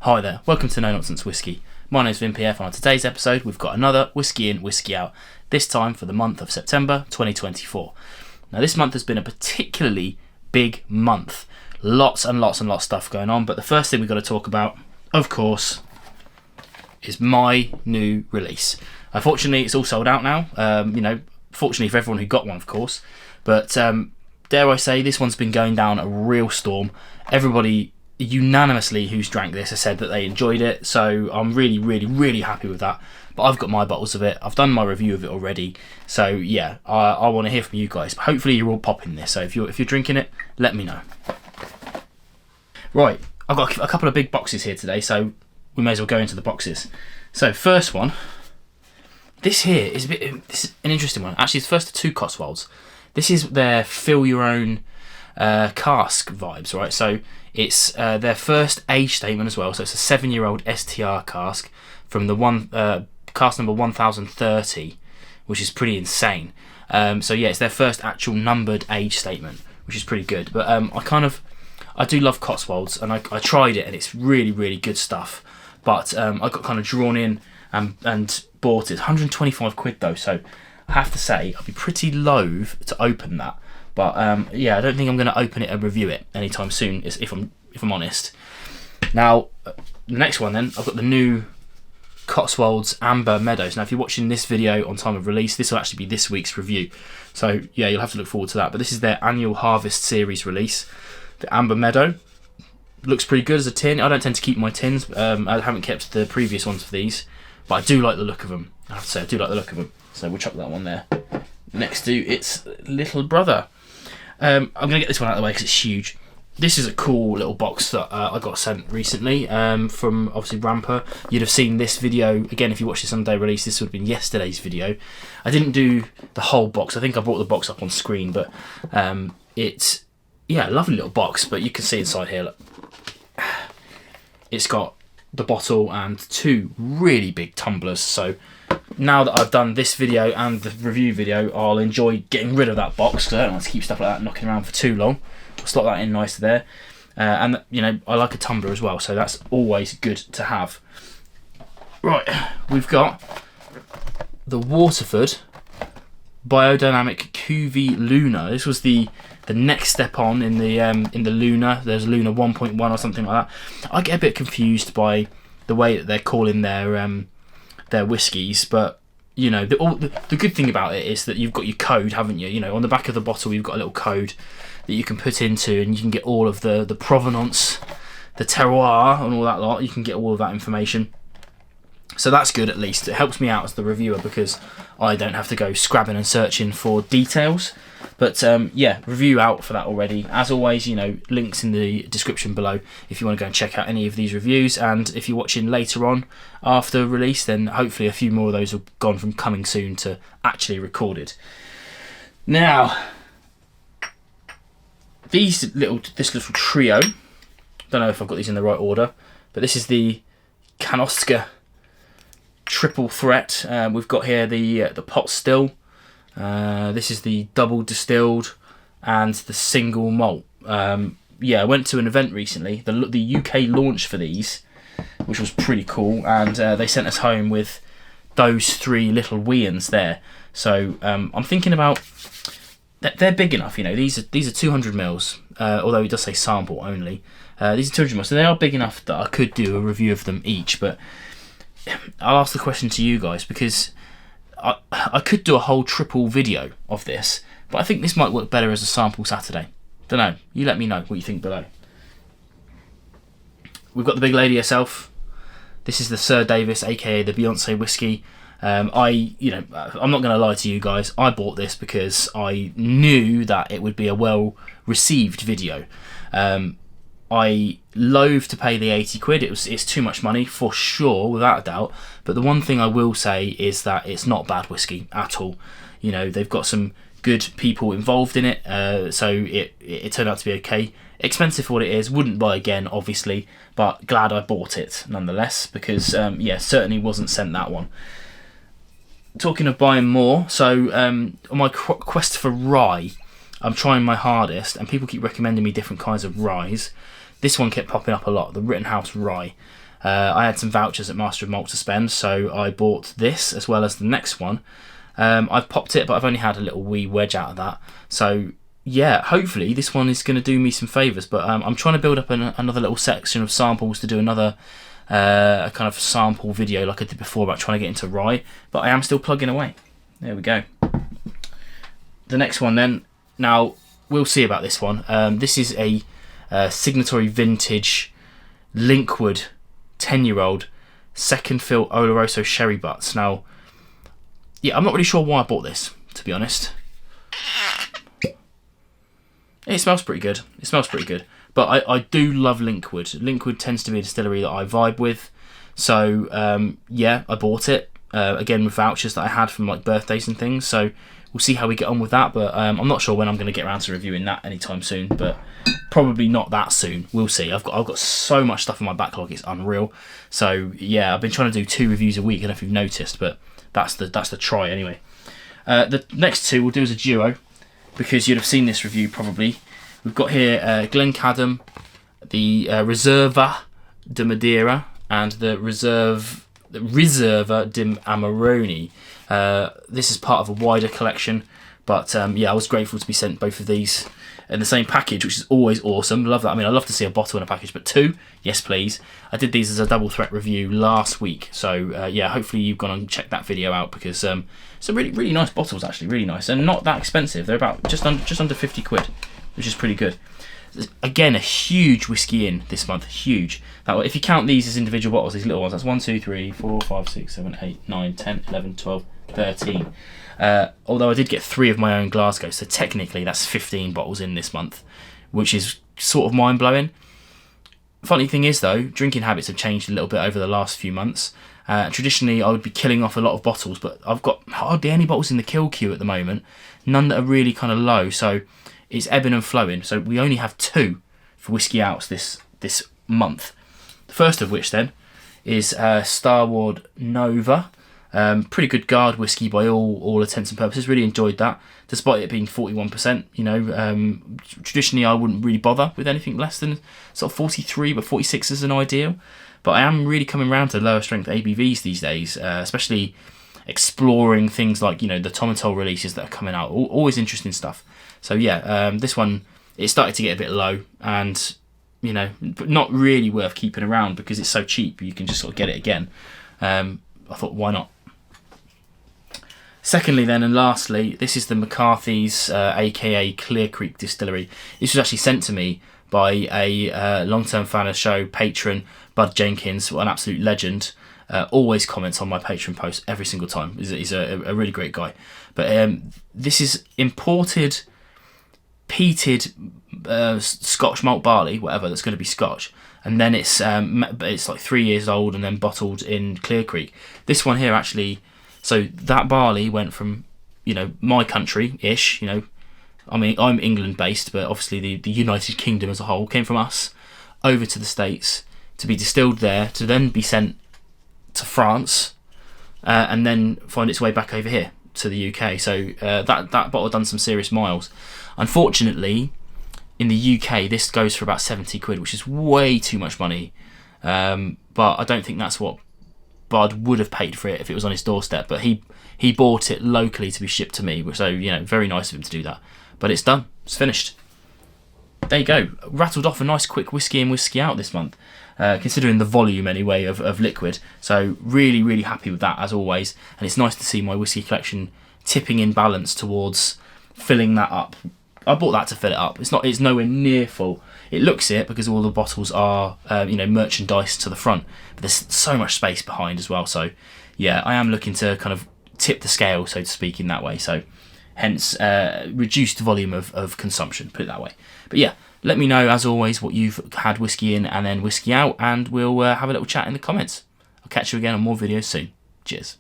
Hi there, welcome to No Nonsense Whiskey. My name's Vin PF, and on today's episode we've got another Whiskey in, Whiskey out, this time for the month of September 2024. Now this month has been a particularly big month. Lots and lots of stuff going on, but the first thing we've got to talk about, of course, is my new release. Unfortunately, it's all sold out now, fortunately for everyone who got one, of course, but dare I say, this one's been going down a real storm. Everybody unanimously who's drank this has said that they enjoyed it, so I'm really happy with that. But I've got my bottles of it, I've done my review of it already, so yeah, I want to hear from you guys. But hopefully you're all popping this, so if you're drinking it, let me know. Right, I've got a couple of big boxes here today, so we may as well go into the boxes. So first one, this here is this is an interesting one. Actually, it's the first of two Cotswolds. This is their fill your own cask vibes, right? So it's their first age statement as well. So it's a 7-year-old STR cask from the cask number 1030, which is pretty insane. So yeah, it's their first actual numbered age statement, which is pretty good. But I do love Cotswolds, and I tried it, and it's really good stuff. But I got kind of drawn in and bought it. 125 quid though, so I have to say I'd be pretty loath to open that. But yeah, I don't think I'm going to open it and review it anytime soon, if I'm honest. Now, the next one then, I've got the new Cotswolds Amber Meadows. Now, if you're watching this video on time of release, this will actually be this week's review. So yeah, you'll have to look forward to that. But this is their annual Harvest Series release. The Amber Meadow looks pretty good as a tin. I don't tend to keep my tins. I haven't kept the previous ones for these, but I do like the look of them. I have to say, I do like the look of them. So we'll chuck that one there. Next to its little brother. I'm going to get this one out of the way because it's huge. This is a cool little box that I got sent recently from, obviously, Ramper. You'd have seen this video, again, if you watched the Sunday release, this would have been yesterday's video. I didn't do the whole box. I think I brought the box up on screen, but it's, yeah, a lovely little box, but you can see inside here, look. It's got the bottle and two really big tumblers, so now that I've done this video and the review video, I'll enjoy getting rid of that box, because I don't like to keep stuff like that knocking around for too long. I'll slot that in nice there. And, you know, I like a tumbler as well, so that's always good to have. Right, we've got the Waterford Biodynamic Cuvée Luna. This was the next step on in the Luna. There's Luna 1.1 or something like that. I get a bit confused by the way that they're calling their whiskies, but you know, the good thing about it is that you've got your code, haven't you? You know, on the back of the bottle you've got a little code that you can put into, and you can get all of the provenance, the terroir, and all that lot. You can get all of that information. So that's good, at least. It helps me out as the reviewer because I don't have to go scrabbing and searching for details. But yeah, review out for that already. As always, you know, links in the description below if you want to go and check out any of these reviews. And if you're watching later on after release, then hopefully a few more of those have gone from coming soon to actually recorded. Now, this little trio, don't know if I've got these in the right order, but this is the Kanosuke Triple Threat. We've got here the pot still. This is the double distilled and the single malt. Yeah, I went to an event recently, the UK launch for these, which was pretty cool, and they sent us home with those three little weans there. So I'm thinking about, they're big enough, you know. These are 200 mils, although it does say sample only. These are 200 mils, so they are big enough that I could do a review of them each. But I'll ask the question to you guys, because I could do a whole triple video of this, but I think this might work better as a sample Saturday. Don't know. You let me know what you think below. We've got the big lady herself. This is the Sir Davis, aka the Beyonce whiskey. I'm not going to lie to you guys. I bought this because I knew that it would be a well-received video. I loathe to pay the 80 quid. It's too much money for sure, without a doubt. But the one thing I will say is that it's not bad whiskey at all. You know, they've got some good people involved in it, so it turned out to be okay. Expensive for what it is. Wouldn't buy again, obviously, but glad I bought it nonetheless, because yeah, certainly wasn't sent that one. Talking of buying more, so on my quest for rye, I'm trying my hardest, and people keep recommending me different kinds of ryes. This one kept popping up a lot, the Rittenhouse Rye. I had some vouchers at Master of Malt to spend, so I bought this as well as the next one. I've popped it, but I've only had a little wee wedge out of that. So yeah, hopefully this one is going to do me some favours. But I'm trying to build up another little section of samples to do another a kind of sample video like I did before about trying to get into rye. But I am still plugging away. There we go. The next one then. Now we'll see about this one. This is a Signatory vintage Linkwood 10-year-old second fill Oloroso sherry butts. Now, yeah, I'm not really sure why I bought this, to be honest. It smells pretty good. It smells pretty good. But I do love Linkwood. Linkwood tends to be a distillery that I vibe with. So, yeah, I bought it. Again, with vouchers that I had from like birthdays and things. So, we'll see how we get on with that. But I'm not sure when I'm going to get around to reviewing that anytime soon. But probably not that soon. We'll see. I've got so much stuff in my backlog. It's unreal. So, yeah, I've been trying to do 2 reviews a week. I don't know if you've noticed. But that's the try anyway. The next 2 we'll do as a duo, because you'd have seen this review probably. We've got here Glencadam, the Reserva de Madeira, and the Reserva de Amarone. This is part of a wider collection, but yeah, I was grateful to be sent both of these in the same package, which is always awesome. Love that. I mean, I love to see a bottle in a package, but 2, yes please. I did these as a double threat review last week, so yeah, hopefully you've gone and checked that video out, because some really nice bottles, actually, really nice, and not that expensive. They're about just under 50 quid, which is pretty good. Again, a huge whiskey in this month, huge. Now, if you count these as individual bottles, these little ones, that's 1, 2, 3, 4, 5, 6, 7, 8, 9, 10, 11, 12, 13. Although I did get 3 of my own Glasgow, so technically that's 15 bottles in this month, which is sort of mind-blowing. Funny thing is, though, drinking habits have changed a little bit over the last few months. Traditionally, I would be killing off a lot of bottles, but I've got hardly any bottles in the kill queue at the moment. None that are really kind of low, so it's ebbing and flowing. So we only have 2 for Whisky Outs this month. The first of which then is Starward Nova. Pretty good guard whiskey by all intents and purposes. Really enjoyed that, despite it being 41%. You know, traditionally I wouldn't really bother with anything less than sort of 43, but 46 is an ideal. But I am really coming around to lower strength ABVs these days, especially exploring things like, you know, the Tomatol releases that are coming out. Always interesting stuff. So yeah, this one, it started to get a bit low, and you know, not really worth keeping around because it's so cheap. You can just sort of get it again. I thought, why not? Secondly then, and lastly, this is the McCarthy's, aka Clear Creek Distillery. This was actually sent to me by a long-term fan of the show, patron, Bud Jenkins, an absolute legend. Always comments on my Patreon posts every single time. He's a really great guy. But this is imported, peated Scotch malt barley, whatever, that's going to be Scotch. And then it's like 3 years old and then bottled in Clear Creek. This one here actually... So that barley went from, you know, my country-ish, you know, I mean, I'm England-based, but obviously the United Kingdom as a whole came from us over to the States to be distilled there, to then be sent to France, and then find its way back over here to the UK. So that bottle done some serious miles. Unfortunately, in the UK, this goes for about 70 quid, which is way too much money. But I don't think that's what Bud would have paid for it if it was on his doorstep, but he bought it locally to be shipped to me, so you know, very nice of him to do that. But it's done, it's finished. There you go, rattled off a nice quick whiskey and whiskey out this month, considering the volume anyway of liquid. So really happy with that as always, and it's nice to see my whiskey collection tipping in balance towards filling that up. I bought that to fill it up. It's nowhere near full. It looks it because all the bottles are you know, merchandised to the front, but there's so much space behind as well. So yeah, I am looking to kind of tip the scale, so to speak, in that way. So hence reduced volume of consumption, put it that way. But yeah, let me know as always what you've had whiskey in and then whiskey out, and we'll have a little chat in the comments. I'll catch you again on more videos soon. Cheers.